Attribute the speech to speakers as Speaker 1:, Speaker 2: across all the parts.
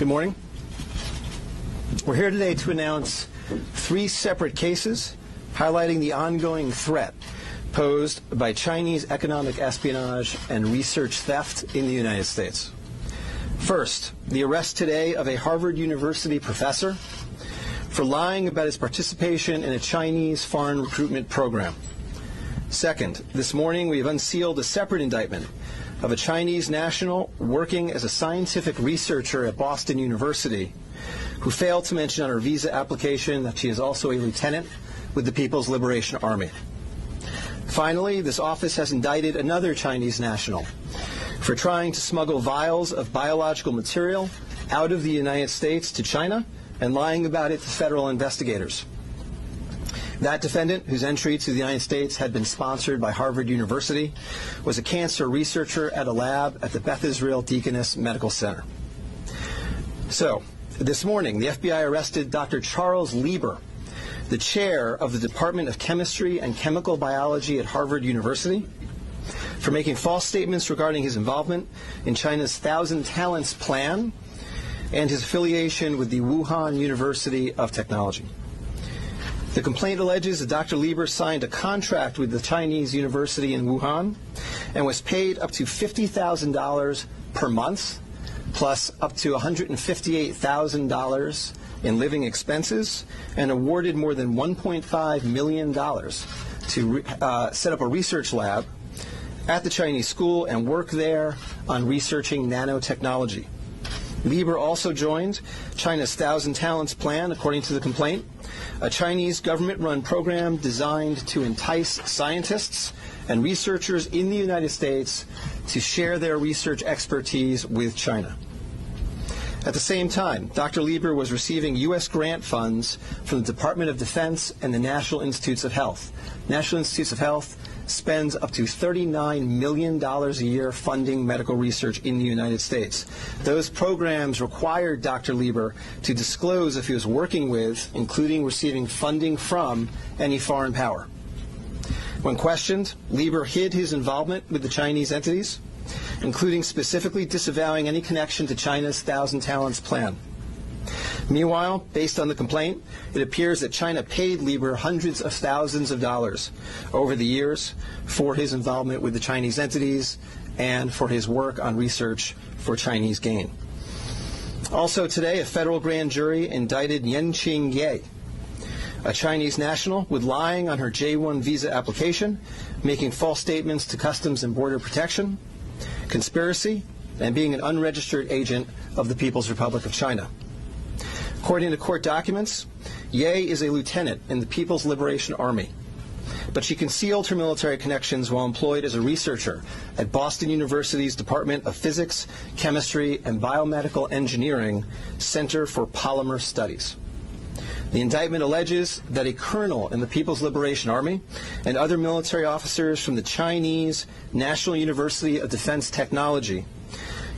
Speaker 1: Good morning. We're here today to announce 3 separate cases highlighting the ongoing threat posed by Chinese economic espionage and research theft in the United States. First, the arrest today of a Harvard University professor for lying about his participation in a Chinese foreign recruitment program. Second, this morning we have unsealed a separate indictment of a Chinese national working as a scientific researcher at Boston University who failed to mention on her visa application that she is also a lieutenant with the People's Liberation Army. Finally, this office has indicted another Chinese national for trying to smuggle vials of biological material out of the United States to China and lying about it to federal investigators. That defendant, whose entry to the United States had been sponsored by Harvard University, was a cancer researcher at a lab at the Beth Israel Deaconess Medical Center. So, this morning, the FBI arrested Dr. Charles Lieber, the chair of the Department of Chemistry and Chemical Biology at Harvard University, for making false statements regarding his involvement in China's Thousand Talents Plan and his affiliation with the Wuhan University of Technology. The complaint alleges that Dr. Lieber signed a contract with the Chinese university in Wuhan and was paid up to $50,000 per month, plus up to $158,000 in living expenses, and awarded more than $1.5 million to set up a research lab at the Chinese school and work there on researching nanotechnology. Lieber also joined China's Thousand Talents Plan, according to the complaint, a Chinese government-run program designed to entice scientists and researchers in the United States to share their research expertise with China. At the same time, Dr. Lieber was receiving U.S. grant funds from the Department of Defense and the National Institutes of Health. National Institutes of Health spends up to $39 million a year funding medical research in the United States. Those programs required Dr. Lieber to disclose if he was working with, including receiving funding from, any foreign power. When questioned, Lieber hid his involvement with the Chinese entities, including specifically disavowing any connection to China's Thousand Talents Plan. Meanwhile, based on the complaint, it appears that China paid Lieber hundreds of thousands of dollars over the years for his involvement with the Chinese entities and for his work on research for Chinese gain. Also today, a federal grand jury indicted Yenqing Ye, a Chinese national, with lying on her J-1 visa application, making false statements to Customs and Border Protection, conspiracy, and being an unregistered agent of the People's Republic of China. According to court documents, Ye is a lieutenant in the People's Liberation Army, but she concealed her military connections while employed as a researcher at Boston University's Department of Physics, Chemistry, and Biomedical Engineering Center for Polymer Studies. The indictment alleges that a colonel in the People's Liberation Army and other military officers from the Chinese National University of Defense Technology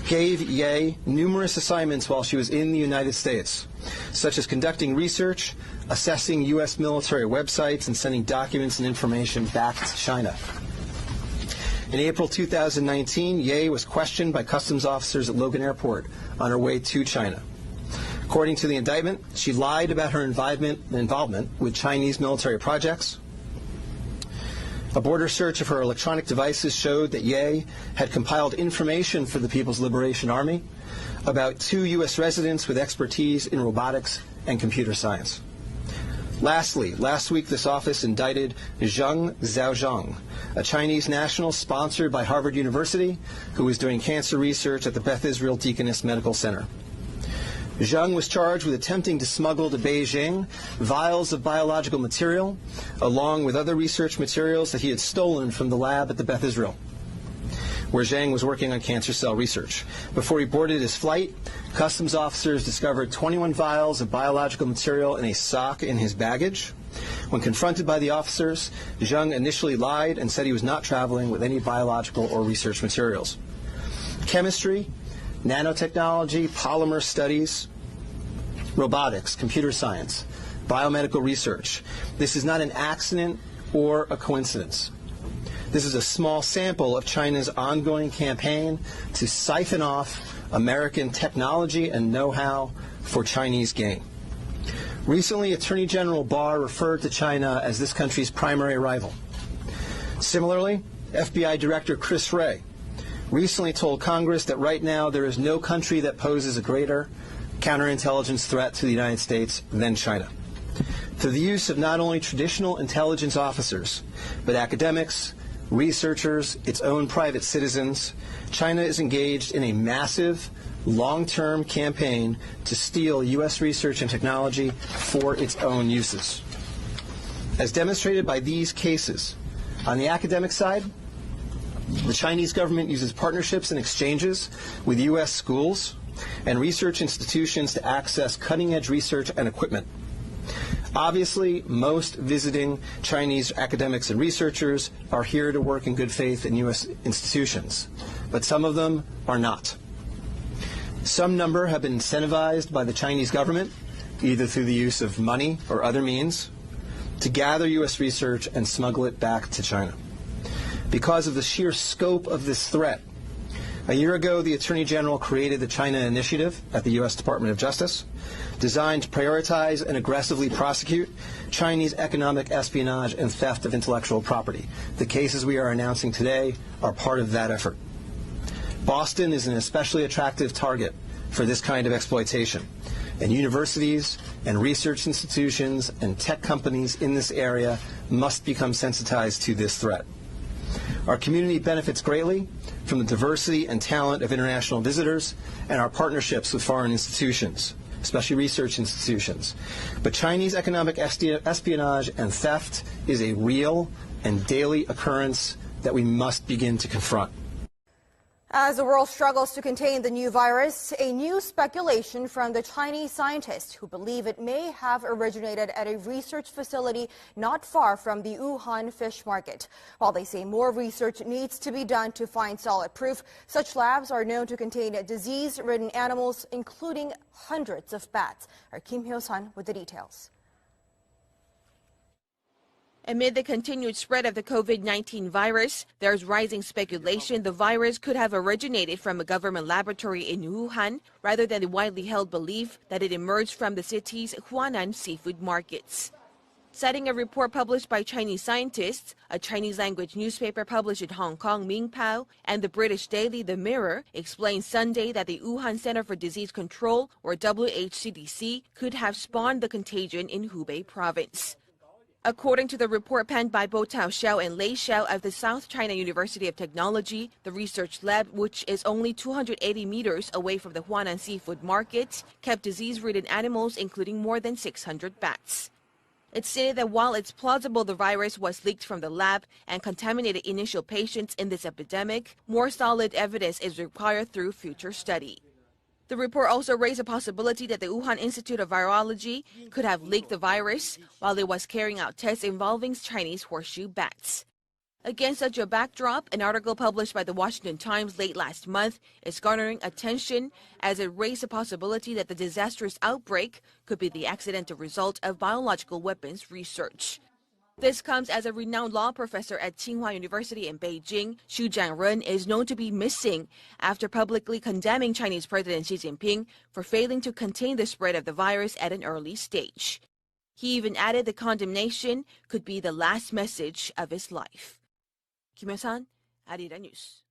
Speaker 1: gave Ye numerous assignments while she was in the United States, such as conducting research, assessing U.S. military websites, and sending documents and information back to China. In April 2019, Ye was questioned by customs officers at Logan Airport on her way to China. According to the indictment, she lied about her involvement with Chinese military projects. A border search of her electronic devices showed that Ye had compiled information for the People's Liberation Army about 2 U.S. residents with expertise in robotics and computer science. Lastly, last week this office indicted Zheng Zhaozhang, a Chinese national sponsored by Harvard University who was doing cancer research at the Beth Israel Deaconess Medical Center. Zheng was charged with attempting to smuggle to Beijing vials of biological material, along with other research materials that he had stolen from the lab at the Beth Israel, where Zheng was working on cancer cell research. Before he boarded his flight, customs officers discovered 21 vials of biological material in a sock in his baggage. When confronted by the officers, Zheng initially lied and said he was not traveling with any biological or research materials. Chemistry, nanotechnology, polymer studies, robotics, computer science, biomedical research. This is not an accident or a coincidence. This is a small sample of China's ongoing campaign to siphon off American technology and know-how for Chinese gain. Recently, Attorney General Barr referred to China as this country's primary rival. Similarly, FBI Director Chris Wray recently told Congress that right now there is no country that poses a greater counterintelligence threat to the United States than China. Through the use of not only traditional intelligence officers, but academics, researchers, its own private citizens, China is engaged in a massive, long-term campaign to steal U.S. research and technology for its own uses. As demonstrated by these cases, on the academic side, the Chinese government uses partnerships and exchanges with U.S. schools and research institutions to access cutting-edge research and equipment. Obviously, most visiting Chinese academics and researchers are here to work in good faith in U.S. institutions, but some of them are not. Some number have been incentivized by the Chinese government, either through the use of money or other means, to gather U.S. research and smuggle it back to China. Because of the sheer scope of this threat, a year ago, the Attorney General created the China Initiative at the U.S. Department of Justice, designed to prioritize and aggressively prosecute Chinese economic espionage and theft of intellectual property. The cases we are announcing today are part of that effort. Boston is an especially attractive target for this kind of exploitation, and universities and research institutions and tech companies in this area must become sensitized to this threat. Our community benefits greatly from the diversity and talent of international visitors and our partnerships with foreign institutions, especially research institutions. But Chinese economic espionage and theft is a real and daily occurrence that we must begin to confront.
Speaker 2: As the world struggles to contain the new virus, a new speculation from the Chinese scientists who believe it may have originated at a research facility not far from the Wuhan fish market. While they say more research needs to be done to find solid proof, such labs are known to contain disease-ridden animals, including hundreds of bats. Our Kim Hyo-sun with the details.
Speaker 3: Amid the continued spread of the COVID-19 virus, there's rising speculation the virus could have originated from a government laboratory in Wuhan, rather than the widely held belief that it emerged from the city's Huanan seafood markets. Citing a report published by Chinese scientists, a Chinese-language newspaper published in Hong Kong, Mingpao, and the British daily The Mirror, explained Sunday that the Wuhan Center for Disease Control, or WHCDC, could have spawned the contagion in Hubei province. According to the report penned by Bo Tao Xiao and Lei Xiao of the South China University of Technology, the research lab, which is only 280 meters away from the Huanan seafood market, kept disease-ridden animals, including more than 600 bats. It stated that while it's plausible the virus was leaked from the lab and contaminated initial patients in this epidemic, more solid evidence is required through future study. The report also raised a possibility that the Wuhan Institute of Virology could have leaked the virus while it was carrying out tests involving Chinese horseshoe bats. Against such a backdrop, an article published by the Washington Times late last month is garnering attention as it raised the possibility that the disastrous outbreak could be the accidental result of biological weapons research. This comes as a renowned law professor at Tsinghua University in Beijing, Xu Jianren, is known to be missing after publicly condemning Chinese President Xi Jinping for failing to contain the spread of the virus at an early stage. He even added the condemnation could be the last message of his life. Kim Hyo-sun, Arirang News.